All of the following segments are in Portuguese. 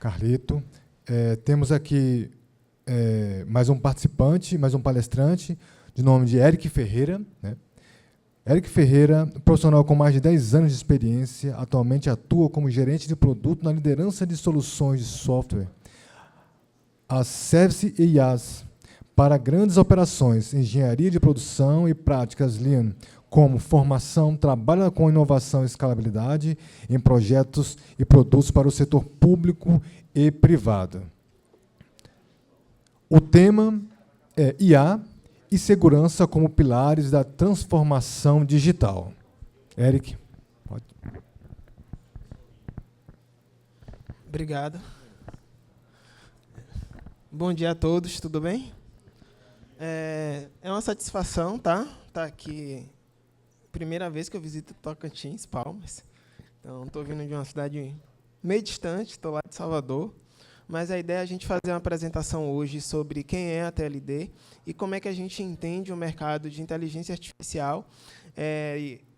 Carlito. Temos aqui mais um participante, mais um palestrante, de nome de Eric Ferreira, né? Eric Ferreira, profissional com mais de 10 anos de experiência, atualmente atua como gerente de produto na liderança de soluções de software, as Service e IaaS, para grandes operações, engenharia de produção e práticas Lean, como formação, trabalha com inovação e escalabilidade em projetos e produtos para o setor público e privado. O tema é IA e segurança como pilares da transformação digital. Eric, pode. Obrigado. Bom dia a todos, tudo bem? É uma satisfação, tá aqui. Primeira vez que eu visito Tocantins, Palmas. Então, estou vindo de uma cidade meio distante, estou lá de Salvador. Mas a ideia é a gente fazer uma apresentação hoje sobre quem é a TLD e como é que a gente entende o mercado de inteligência artificial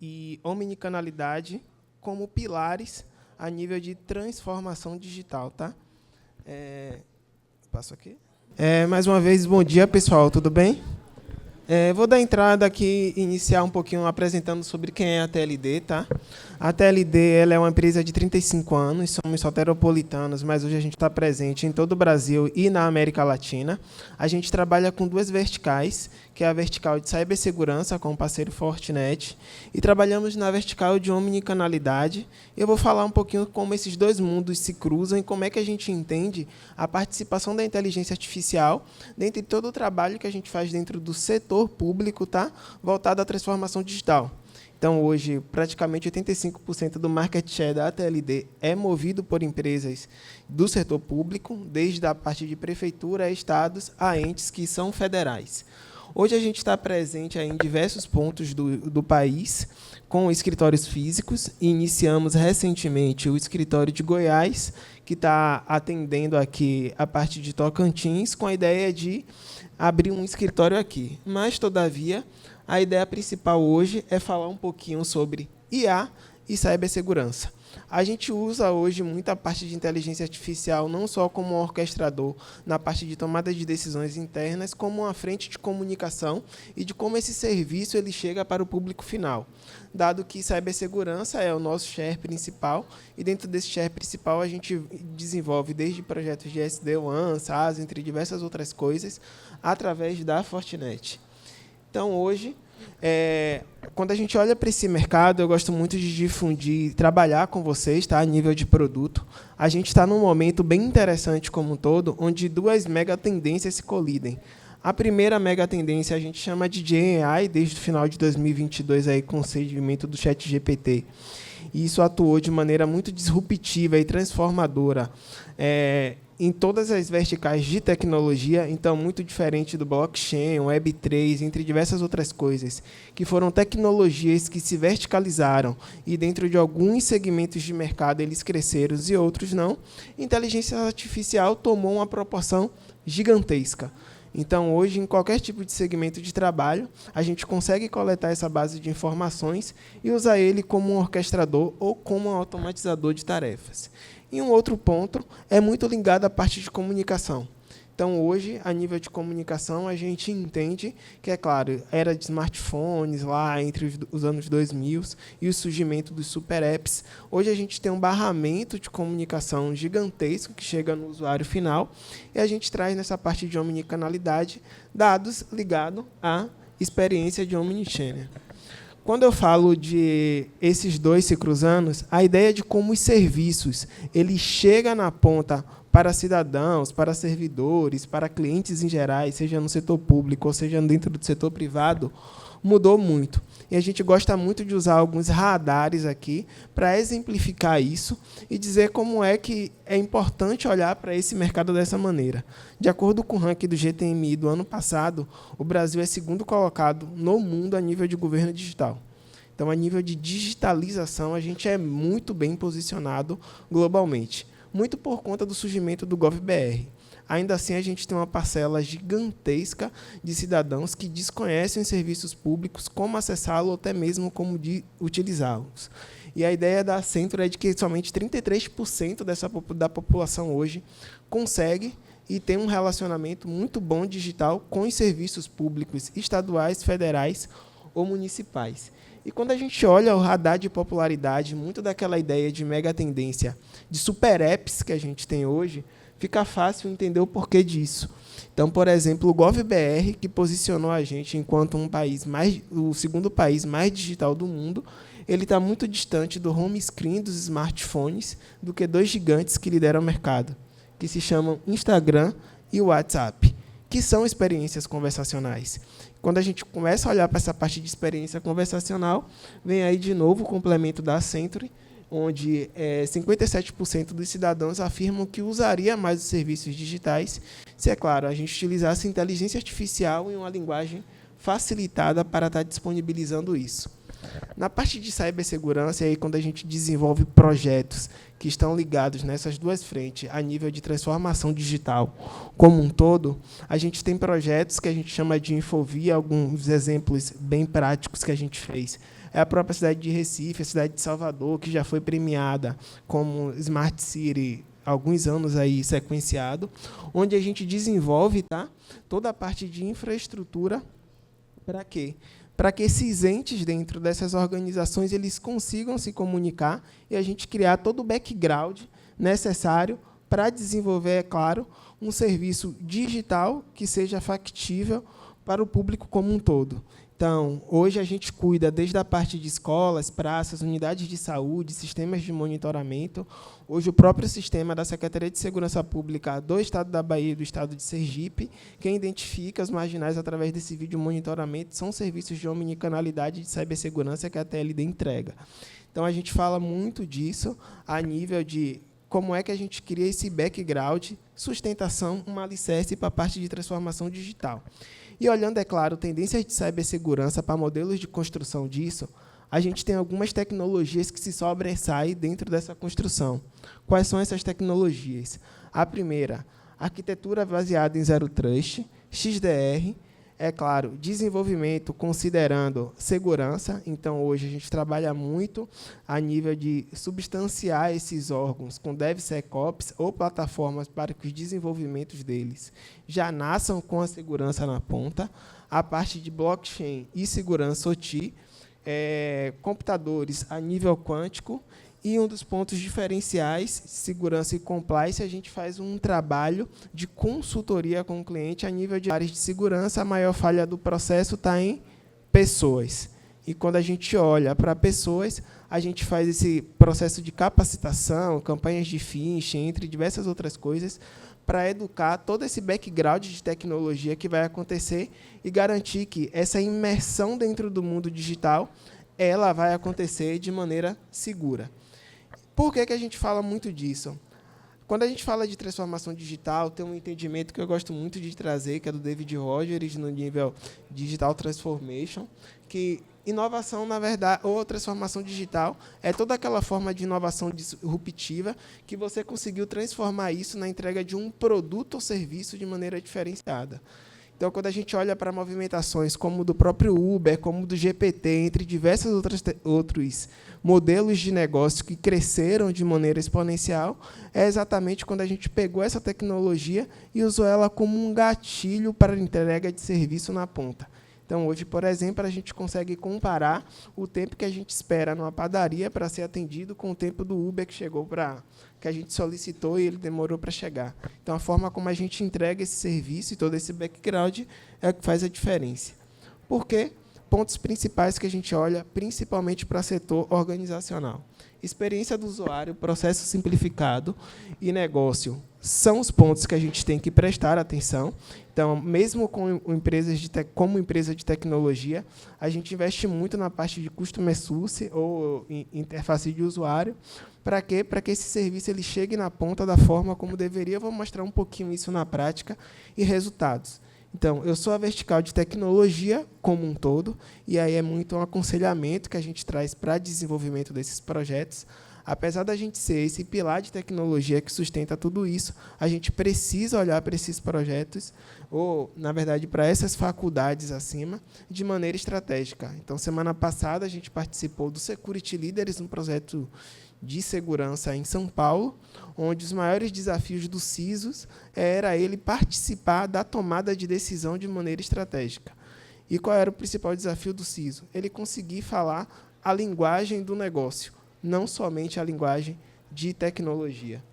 e omnicanalidade como pilares a nível de transformação digital. Tá? Passo aqui. Mais uma vez, bom dia, pessoal, tudo bem? Vou dar entrada aqui, iniciar um pouquinho apresentando sobre quem é a TLD. Tá? A TLD ela é uma empresa de 35 anos, somos soteropolitanos, mas hoje a gente está presente em todo o Brasil e na América Latina. A gente trabalha com duas verticais, que é a vertical de cibersegurança, com o parceiro Fortinet, e trabalhamos na vertical de omnicanalidade. Eu vou falar um pouquinho como esses dois mundos se cruzam e como é que a gente entende a participação da inteligência artificial dentro de todo o trabalho que a gente faz dentro do setor público, tá? Voltado à transformação digital. Então, hoje, praticamente 85% do market share da TLD é movido por empresas do setor público, desde a parte de prefeitura, estados, a entes que são federais. Hoje, a gente está presente em diversos pontos do país, com escritórios físicos, e iniciamos recentemente o escritório de Goiás, que está atendendo aqui a parte de Tocantins, com a ideia de abrir um escritório aqui. Mas, todavia, a ideia principal hoje é falar um pouquinho sobre IA e cibersegurança. A gente usa hoje muita parte de inteligência artificial, não só como um orquestrador na parte de tomada de decisões internas, como uma frente de comunicação e de como esse serviço ele chega para o público final. Dado que cibersegurança é o nosso share principal, e dentro desse share principal a gente desenvolve desde projetos de SD-WAN, SaaS, entre diversas outras coisas, através da Fortinet. Então, hoje, quando a gente olha para esse mercado, eu gosto muito de difundir, trabalhar com vocês, tá, a nível de produto. A gente está num momento bem interessante como um todo, onde duas mega tendências se colidem. A primeira mega tendência a gente chama de GenAI, desde o final de 2022, aí, com o surgimento do ChatGPT. E isso atuou de maneira muito disruptiva e transformadora em todas as verticais de tecnologia, então muito diferente do blockchain, Web3, entre diversas outras coisas, que foram tecnologias que se verticalizaram e dentro de alguns segmentos de mercado eles cresceram e outros não. Inteligência artificial tomou uma proporção gigantesca. Então, hoje, em qualquer tipo de segmento de trabalho, a gente consegue coletar essa base de informações e usar ele como um orquestrador ou como um automatizador de tarefas. E um outro ponto é muito ligado à parte de comunicação. Então, hoje, a nível de comunicação, a gente entende que, é claro, era de smartphones lá entre os anos 2000 e o surgimento dos super apps. Hoje, a gente tem um barramento de comunicação gigantesco que chega no usuário final e a gente traz nessa parte de omnicanalidade dados ligados à experiência de omnichannel. Quando eu falo de esses dois se cruzando, a ideia de como os serviços ele chega na ponta para cidadãos, para servidores, para clientes em geral, seja no setor público ou seja dentro do setor privado, mudou muito. E a gente gosta muito de usar alguns radares aqui para exemplificar isso e dizer como é que é importante olhar para esse mercado dessa maneira. De acordo com o ranking do GTMI do ano passado, o Brasil é segundo colocado no mundo a nível de governo digital. Então, a nível de digitalização, a gente é muito bem posicionado globalmente, muito por conta do surgimento do GovBR. Ainda assim, a gente tem uma parcela gigantesca de cidadãos que desconhecem os serviços públicos, como acessá-los ou até mesmo como utilizá-los. E a ideia da Accenture é de que somente 33% da população hoje consegue e tem um relacionamento muito bom digital com os serviços públicos estaduais, federais ou municipais. E quando a gente olha o radar de popularidade, muito daquela ideia de mega tendência de super apps que a gente tem hoje, fica fácil entender o porquê disso. Então, por exemplo, o GovBR, que posicionou a gente enquanto o segundo país mais digital do mundo, ele está muito distante do home screen dos smartphones do que dois gigantes que lideram o mercado, que se chamam Instagram e WhatsApp, que são experiências conversacionais. Quando a gente começa a olhar para essa parte de experiência conversacional, vem aí de novo o complemento da Accenture, onde 57% dos cidadãos afirmam que usaria mais os serviços digitais se, é claro, a gente utilizasse inteligência artificial em uma linguagem facilitada para estar disponibilizando isso. Na parte de cibersegurança, aí, quando a gente desenvolve projetos que estão ligados nessas duas frentes, a nível de transformação digital como um todo, a gente tem projetos que a gente chama de Infovia, alguns exemplos bem práticos que a gente fez. É a própria cidade de Recife, a cidade de Salvador, que já foi premiada como Smart City há alguns anos aí sequenciado, onde a gente desenvolve, toda a parte de infraestrutura. Para quê? Para que esses entes dentro dessas organizações eles consigam se comunicar e a gente criar todo o background necessário para desenvolver, é claro, um serviço digital que seja factível para o público como um todo. Então, hoje a gente cuida desde a parte de escolas, praças, unidades de saúde, sistemas de monitoramento. Hoje, o próprio sistema da Secretaria de Segurança Pública do Estado da Bahia e do Estado de Sergipe, quem identifica os marginais através desse vídeo monitoramento são serviços de omnicanalidade de cibersegurança que a TLD entrega. Então, a gente fala muito disso a nível de como é que a gente cria esse background, sustentação, um alicerce para a parte de transformação digital. E olhando, é claro, tendências de cibersegurança para modelos de construção disso, a gente tem algumas tecnologias que se sobressaem dentro dessa construção. Quais são essas tecnologias? A primeira, arquitetura baseada em Zero Trust, XDR, é claro, desenvolvimento considerando segurança. Então, hoje, a gente trabalha muito a nível de substanciar esses órgãos com DevSecOps ou plataformas para que os desenvolvimentos deles já nasçam com a segurança na ponta. A parte de blockchain e segurança OT, computadores a nível quântico. E um dos pontos diferenciais, segurança e compliance, a gente faz um trabalho de consultoria com o cliente a nível de áreas de segurança. A maior falha do processo está em pessoas. E quando a gente olha para pessoas, a gente faz esse processo de capacitação, campanhas de phishing, entre diversas outras coisas, para educar todo esse background de tecnologia que vai acontecer e garantir que essa imersão dentro do mundo digital ela vai acontecer de maneira segura. Por que a gente fala muito disso? Quando a gente fala de transformação digital, tem um entendimento que eu gosto muito de trazer, que é do David Rogers, no nível Digital Transformation, que inovação, na verdade, ou transformação digital, é toda aquela forma de inovação disruptiva que você conseguiu transformar isso na entrega de um produto ou serviço de maneira diferenciada. Então, quando a gente olha para movimentações como do próprio Uber, como do GPT, entre diversos outros modelos de negócio que cresceram de maneira exponencial, é exatamente quando a gente pegou essa tecnologia e usou ela como um gatilho para a entrega de serviço na ponta. Então, hoje, por exemplo, a gente consegue comparar o tempo que a gente espera numa padaria para ser atendido com o tempo do Uber que a gente solicitou e ele demorou para chegar. Então, a forma como a gente entrega esse serviço e todo esse background é o que faz a diferença. Por quê? Pontos principais que a gente olha, principalmente para o setor organizacional. Experiência do usuário, processo simplificado e negócio são os pontos que a gente tem que prestar atenção. Então, mesmo como empresa de tecnologia, a gente investe muito na parte de Customer Source ou interface de usuário. Para quê? Para que esse serviço ele chegue na ponta da forma como deveria. Eu vou mostrar um pouquinho isso na prática e resultados. Então, eu sou a vertical de tecnologia como um todo, e aí é muito um aconselhamento que a gente traz para desenvolvimento desses projetos. apesar da gente ser esse pilar de tecnologia que sustenta tudo isso, a gente precisa olhar para esses projetos, ou, na verdade, para essas faculdades acima, de maneira estratégica. Então, semana passada, a gente participou do Security Leaders, um projeto de segurança em São Paulo, onde os maiores desafios do CISOs era ele participar da tomada de decisão de maneira estratégica. E qual era o principal desafio do CISO? Ele conseguir falar a linguagem do negócio, não somente a linguagem de tecnologia.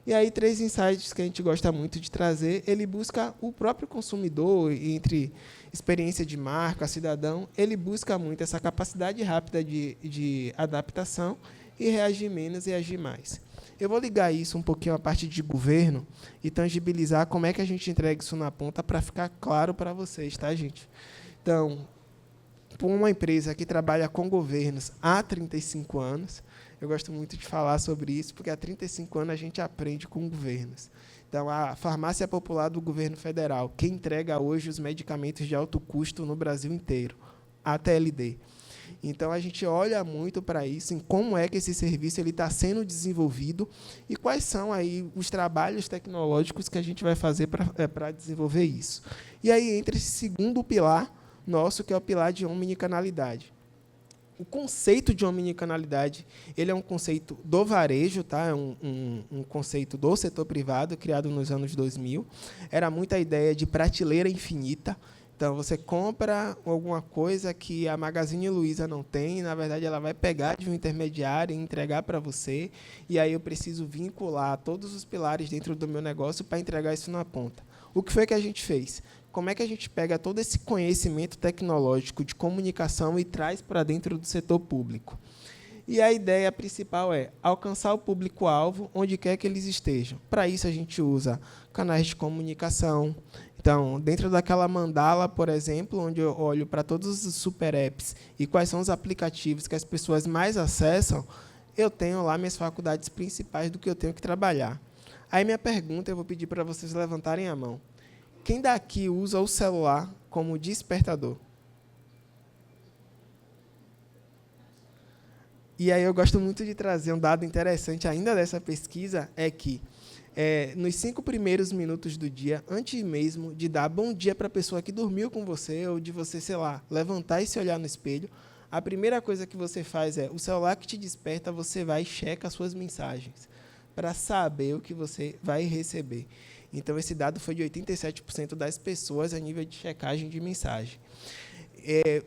E aí, 3 insights que a gente gosta muito de trazer, ele busca o próprio consumidor, entre experiência de marca, cidadão, ele busca muito essa capacidade rápida de adaptação e reagir menos e agir mais. Eu vou ligar isso um pouquinho à parte de governo e tangibilizar como é que a gente entrega isso na ponta para ficar claro para vocês, tá, gente? Então, por uma empresa que trabalha com governos há 35 anos, eu gosto muito de falar sobre isso, porque há 35 anos a gente aprende com governos. Então, a Farmácia Popular do Governo Federal, que entrega hoje os medicamentos de alto custo no Brasil inteiro, a TLD. Então, a gente olha muito para isso, em como é que esse serviço está sendo desenvolvido e quais são aí os trabalhos tecnológicos que a gente vai fazer para desenvolver isso. E aí entra esse segundo pilar nosso, que é o pilar de omnicanalidade. O conceito de omnicanalidade, ele é um conceito do varejo, tá? É um conceito do setor privado, criado nos anos 2000. Era muito a ideia de prateleira infinita. Então, você compra alguma coisa que a Magazine Luiza não tem, na verdade, ela vai pegar de um intermediário e entregar para você, e aí eu preciso vincular todos os pilares dentro do meu negócio para entregar isso na ponta. O que foi que a gente fez? Como é que a gente pega todo esse conhecimento tecnológico de comunicação e traz para dentro do setor público? E a ideia principal é alcançar o público-alvo onde quer que eles estejam. Para isso, a gente usa canais de comunicação. Então, dentro daquela mandala, por exemplo, onde eu olho para todos os super apps e quais são os aplicativos que as pessoas mais acessam, eu tenho lá minhas faculdades principais do que eu tenho que trabalhar. Aí, minha pergunta, eu vou pedir para vocês levantarem a mão. Quem daqui usa o celular como despertador? E aí eu gosto muito de trazer um dado interessante ainda dessa pesquisa, é que nos 5 primeiros minutos do dia, antes mesmo de dar bom dia para a pessoa que dormiu com você, ou de você, sei lá, levantar e se olhar no espelho, a primeira coisa que você faz é, o celular que te desperta, você vai e checa as suas mensagens, para saber o que você vai receber. Então, esse dado foi de 87% das pessoas a nível de checagem de mensagem.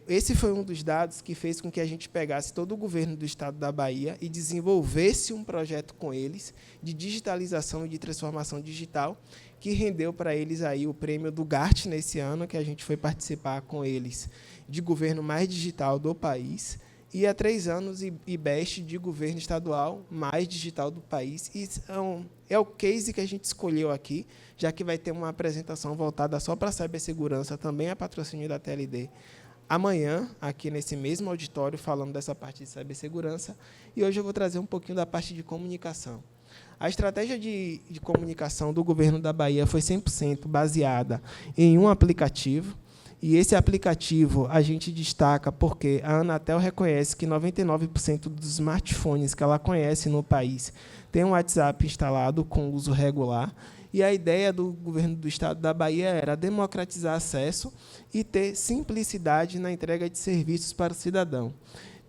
Esse foi um dos dados que fez com que a gente pegasse todo o governo do estado da Bahia e desenvolvesse um projeto com eles de digitalização e de transformação digital, que rendeu para eles aí o prêmio do GART nesse ano, que a gente foi participar com eles de governo mais digital do país, e há 3 anos IBEST de governo estadual mais digital do país. E é o case que a gente escolheu aqui, já que vai ter uma apresentação voltada só para a cibersegurança, também a patrocínio da TLD, amanhã, aqui nesse mesmo auditório, falando dessa parte de cibersegurança. E hoje eu vou trazer um pouquinho da parte de comunicação. A estratégia de comunicação do governo da Bahia foi 100% baseada em um aplicativo. E esse aplicativo a gente destaca porque a Anatel reconhece que 99% dos smartphones que ela conhece no país tem um WhatsApp instalado com uso regular. E a ideia do governo do estado da Bahia era democratizar acesso e ter simplicidade na entrega de serviços para o cidadão.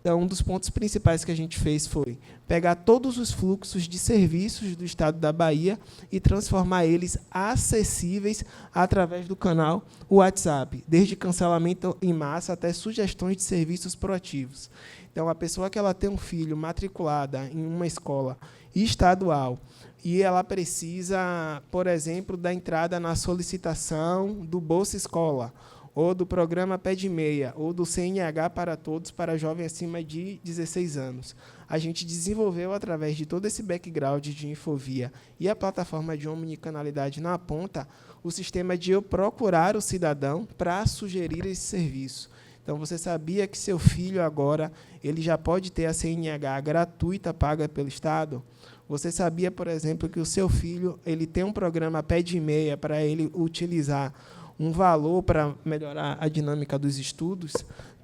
Então, um dos pontos principais que a gente fez foi pegar todos os fluxos de serviços do estado da Bahia e transformar eles acessíveis através do canal WhatsApp, desde cancelamento em massa até sugestões de serviços proativos. Então, a pessoa que ela tem um filho matriculada em uma escola estadual e ela precisa, por exemplo, da entrada na solicitação do Bolsa Escola, ou do programa Pé de Meia, ou do CNH para todos, para jovem acima de 16 anos. A gente desenvolveu, através de todo esse background de Infovia e a plataforma de omnicanalidade na ponta, o sistema de eu procurar o cidadão para sugerir esse serviço. Então, você sabia que seu filho agora ele já pode ter a CNH gratuita, paga pelo Estado? Você sabia, por exemplo, que o seu filho ele tem um programa Pé de Meia para ele utilizar um valor para melhorar a dinâmica dos estudos?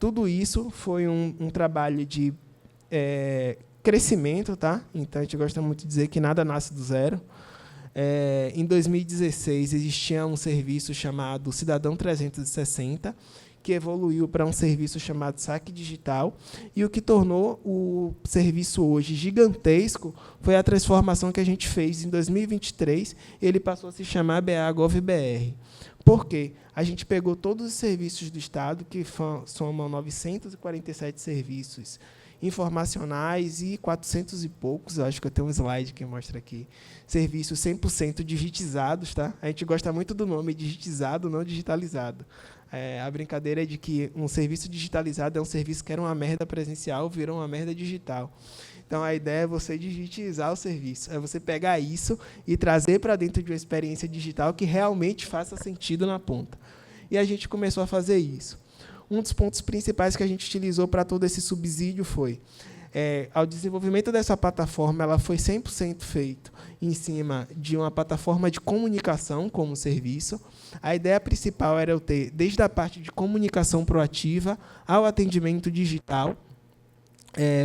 Tudo isso foi um trabalho de crescimento, tá? Então, a gente gosta muito de dizer que nada nasce do zero. Em 2016, existia um serviço chamado Cidadão 360, que evoluiu para um serviço chamado Saque Digital, e o que tornou o serviço hoje gigantesco foi a transformação que a gente fez em 2023, ele passou a se chamar BA-Gov.br. Por quê? A gente pegou todos os serviços do Estado, que somam 947 serviços informacionais e 400 e poucos, acho que eu tenho um slide que mostra aqui, serviços 100% digitizados. Tá? A gente gosta muito do nome digitizado, não digitalizado. A brincadeira é de que um serviço digitalizado é um serviço que era uma merda presencial, virou uma merda digital. Então, a ideia é você digitizar o serviço, é você pegar isso e trazer para dentro de uma experiência digital que realmente faça sentido na ponta. E a gente começou a fazer isso. Um dos pontos principais que a gente utilizou para todo esse subsídio foi, ao desenvolvimento dessa plataforma, ela foi 100% feito em cima de uma plataforma de comunicação como serviço. A ideia principal era eu ter, desde a parte de comunicação proativa ao atendimento digital,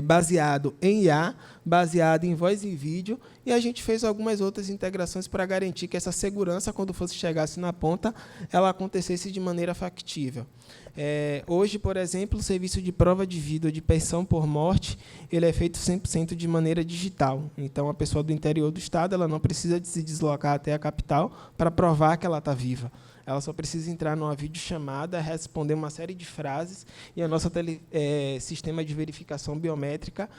baseado em IA, baseado em voz e vídeo, e a gente fez algumas outras integrações para garantir que essa segurança, quando chegasse na ponta, ela acontecesse de maneira factível. Hoje, por exemplo, o serviço de prova de vida ou de pensão por morte, ele é feito 100% de maneira digital. Então, a pessoa do interior do Estado ela não precisa de se deslocar até a capital para provar que ela está viva. Ela só precisa entrar numa videochamada, responder uma série de frases, e a nossa sistema de verificação biométrica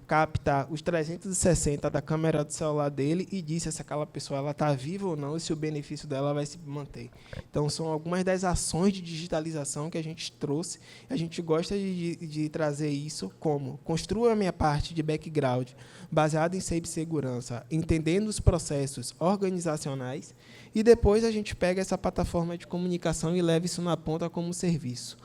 capta os 360 da câmera do celular dele e diz se aquela pessoa está viva ou não e se o benefício dela vai se manter. Então, são algumas das ações de digitalização que a gente trouxe. A gente gosta de trazer isso como construa a minha parte de background baseada em cibersegurança, entendendo os processos organizacionais, e depois a gente pega essa plataforma de comunicação e leva isso na ponta como serviço.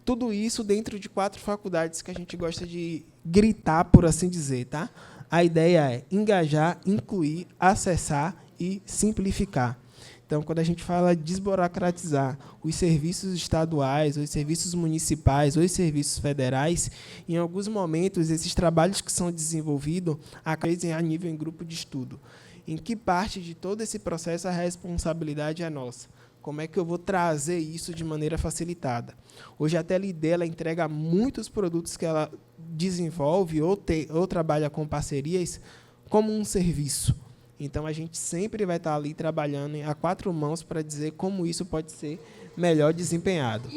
Tudo isso dentro de 4 faculdades que a gente gosta de gritar, por assim dizer. Tá? A ideia é engajar, incluir, acessar e simplificar. Então, quando a gente fala de desburocratizar os serviços estaduais, os serviços municipais, os serviços federais, em alguns momentos, esses trabalhos que são desenvolvidos acabam a nível em grupo de estudo. Em que parte de todo esse processo a responsabilidade é nossa? Como é que eu vou trazer isso de maneira facilitada? Hoje, a TLD ela entrega muitos produtos que ela desenvolve ou trabalha com parcerias como um serviço. Então, a gente sempre vai estar ali trabalhando a 4 mãos para dizer como isso pode ser melhor desempenhado.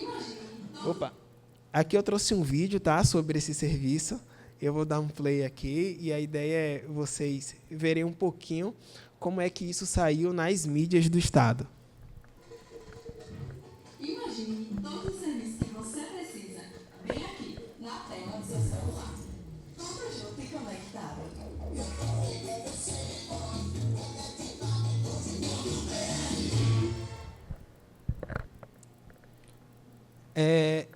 Opa! Aqui eu trouxe um vídeo, tá, sobre esse serviço. Eu vou dar um play aqui e a ideia é vocês verem um pouquinho como é que isso saiu nas mídias do Estado. Imagine todo o serviço que você precisa bem aqui, na tela do seu celular. Tudo junto e conectado.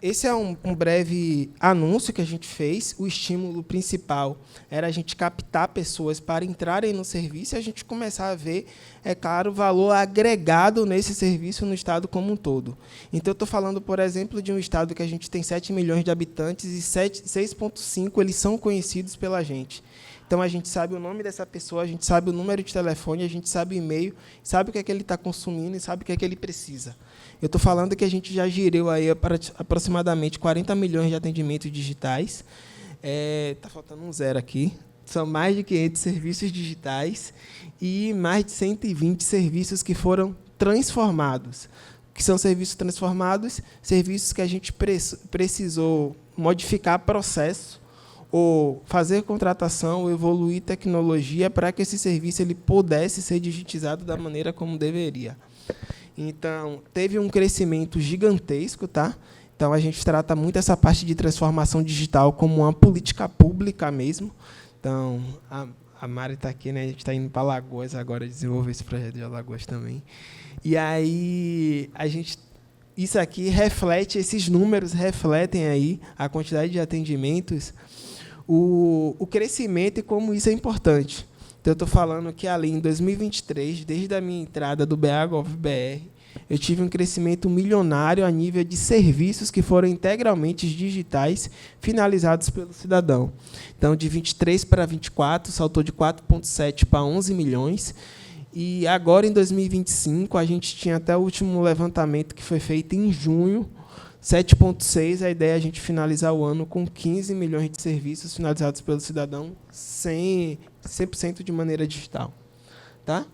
Esse é um breve anúncio que a gente fez. O estímulo principal era a gente captar pessoas para entrarem no serviço e a gente começar a ver, é claro, o valor agregado nesse serviço no Estado como um todo. Então, eu estou falando, por exemplo, de um Estado que a gente tem 7 milhões de habitantes e 6,5 eles são conhecidos pela gente. Então, a gente sabe o nome dessa pessoa, a gente sabe o número de telefone, a gente sabe o e-mail, sabe o que é que ele está consumindo e sabe o que é que ele precisa. Eu estou falando que a gente já girou aí para aproximadamente 40 milhões de atendimentos digitais. Está faltando um 0 aqui. São mais de 500 serviços digitais e mais de 120 serviços que foram transformados. O que são serviços transformados? Serviços que a gente precisou modificar processo, ou fazer contratação, ou evoluir tecnologia para que esse serviço ele pudesse ser digitizado da maneira como deveria. Então, teve um crescimento gigantesco. Tá? Então, a gente trata muito essa parte de transformação digital como uma política pública mesmo. Então, a Mari está aqui, né? A gente está indo para Alagoas agora desenvolver esse projeto de Alagoas também. E aí, isso aqui reflete, esses números refletem aí a quantidade de atendimentos, o crescimento e como isso é importante. Então, eu estou falando que ali em 2023, desde a minha entrada do BA-Gov.br, eu tive um crescimento milionário a nível de serviços que foram integralmente digitais, finalizados pelo cidadão. Então, de 23 para 24, saltou de 4,7 para 11 milhões. E agora, em 2025, a gente tinha até o último levantamento que foi feito em junho, 7,6. A ideia é a gente finalizar o ano com 15 milhões de serviços finalizados pelo cidadão, 100% de maneira digital. Tá?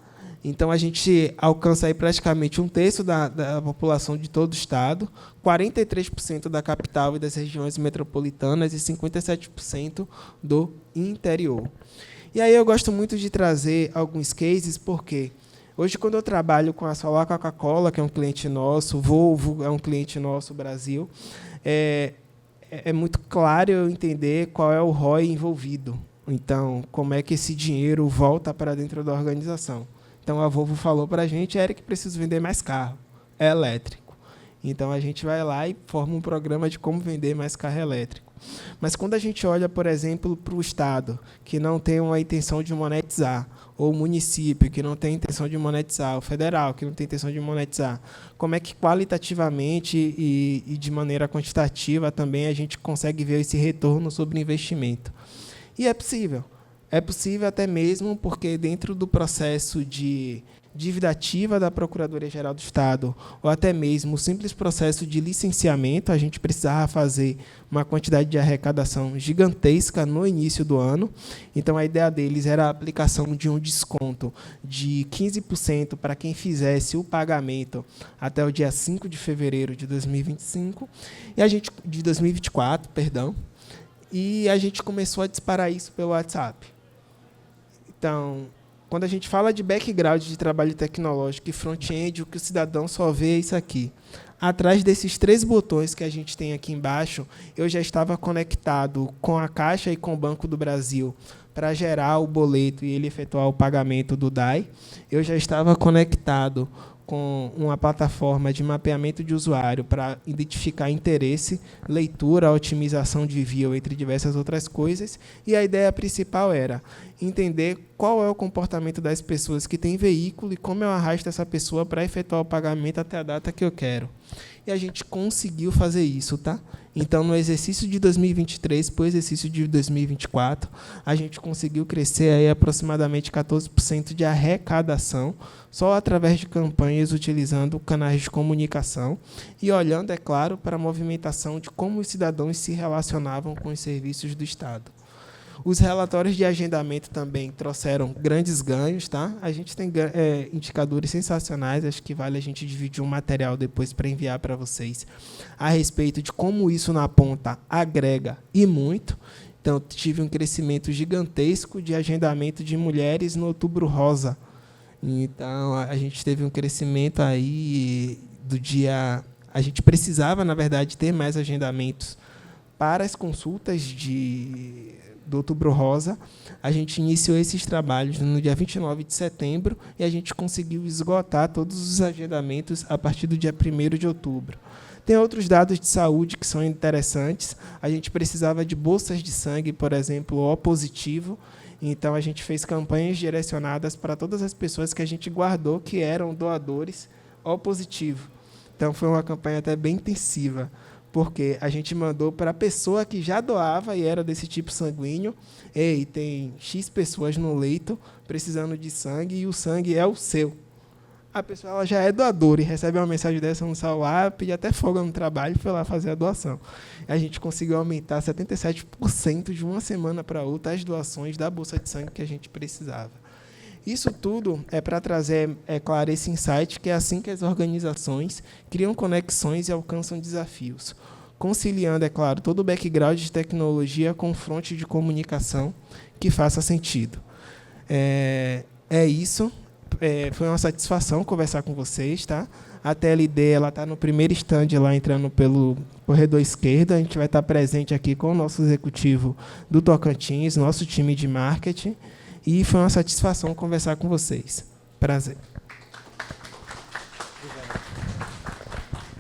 Então, a gente alcança aí praticamente um terço da população de todo o Estado, 43% da capital e das regiões metropolitanas e 57% do interior. E aí eu gosto muito de trazer alguns cases, porque hoje, quando eu trabalho com a Solar Coca-Cola, que é um cliente nosso, Volvo é um cliente nosso, Brasil, é muito claro eu entender qual é o ROI envolvido. Então, como é que esse dinheiro volta para dentro da organização. Então, a Volvo falou para a gente, Eric, preciso vender mais carro, é elétrico. Então, a gente vai lá e forma um programa de como vender mais carro elétrico. Mas, quando a gente olha, por exemplo, para o Estado, que não tem uma intenção de monetizar, ou o município, que não tem intenção de monetizar, o federal, que não tem intenção de monetizar, como é que qualitativamente e de maneira quantitativa também a gente consegue ver esse retorno sobre investimento? E é possível. É possível até mesmo porque, dentro do processo de dívida ativa da Procuradoria-Geral do Estado, ou até mesmo o simples processo de licenciamento, a gente precisava fazer uma quantidade de arrecadação gigantesca no início do ano. Então, a ideia deles era a aplicação de um desconto de 15% para quem fizesse o pagamento até o dia 5 de fevereiro de 2025, de 2024, perdão. E a gente começou a disparar isso pelo WhatsApp. Então, quando a gente fala de background de trabalho tecnológico e front-end, o que o cidadão só vê é isso aqui. Atrás desses 3 botões que a gente tem aqui embaixo, eu já estava conectado com a Caixa e com o Banco do Brasil para gerar o boleto e ele efetuar o pagamento do DAI. Eu já estava conectado com uma plataforma de mapeamento de usuário para identificar interesse, leitura, otimização de view, entre diversas outras coisas. E a ideia principal era entender qual é o comportamento das pessoas que têm veículo e como eu arrasto essa pessoa para efetuar o pagamento até a data que eu quero. E a gente conseguiu fazer isso, tá? Então, no exercício de 2023 para o exercício de 2024, a gente conseguiu crescer aí aproximadamente 14% de arrecadação, só através de campanhas utilizando canais de comunicação e olhando, é claro, para a movimentação de como os cidadãos se relacionavam com os serviços do Estado. Os relatórios de agendamento também trouxeram grandes ganhos, tá? A gente tem indicadores sensacionais, acho que vale a gente dividir um material depois para enviar para vocês, a respeito de como isso na ponta agrega e muito. Então, tive um crescimento gigantesco de agendamento de mulheres no Outubro Rosa. Então, a gente teve um crescimento aí do dia... A gente precisava, na verdade, ter mais agendamentos para as consultas do Outubro Rosa. A gente iniciou esses trabalhos no dia 29 de setembro e a gente conseguiu esgotar todos os agendamentos a partir do dia 1º de outubro. Tem outros dados de saúde que são interessantes. A gente precisava de bolsas de sangue, por exemplo, O positivo. Então, a gente fez campanhas direcionadas para todas as pessoas que a gente guardou que eram doadores O positivo. Então, foi uma campanha até bem intensiva, porque a gente mandou para a pessoa que já doava e era desse tipo sanguíneo, ei, tem X pessoas no leito precisando de sangue e o sangue é o seu. A pessoa ela já é doadora e recebe uma mensagem dessa no celular, pede até folga no trabalho e foi lá fazer a doação. A gente conseguiu aumentar 77% de uma semana para outra as doações da bolsa de sangue que a gente precisava. Isso tudo é para trazer, é claro, esse insight que é assim que as organizações criam conexões e alcançam desafios, conciliando, é claro, todo o background de tecnologia com fronte de comunicação que faça sentido. É isso. Foi uma satisfação conversar com vocês, tá? A TLD está no primeiro stand lá, entrando pelo corredor esquerdo. A gente vai estar presente aqui com o nosso executivo do Tocantins, nosso time de marketing. E foi uma satisfação conversar com vocês. Prazer.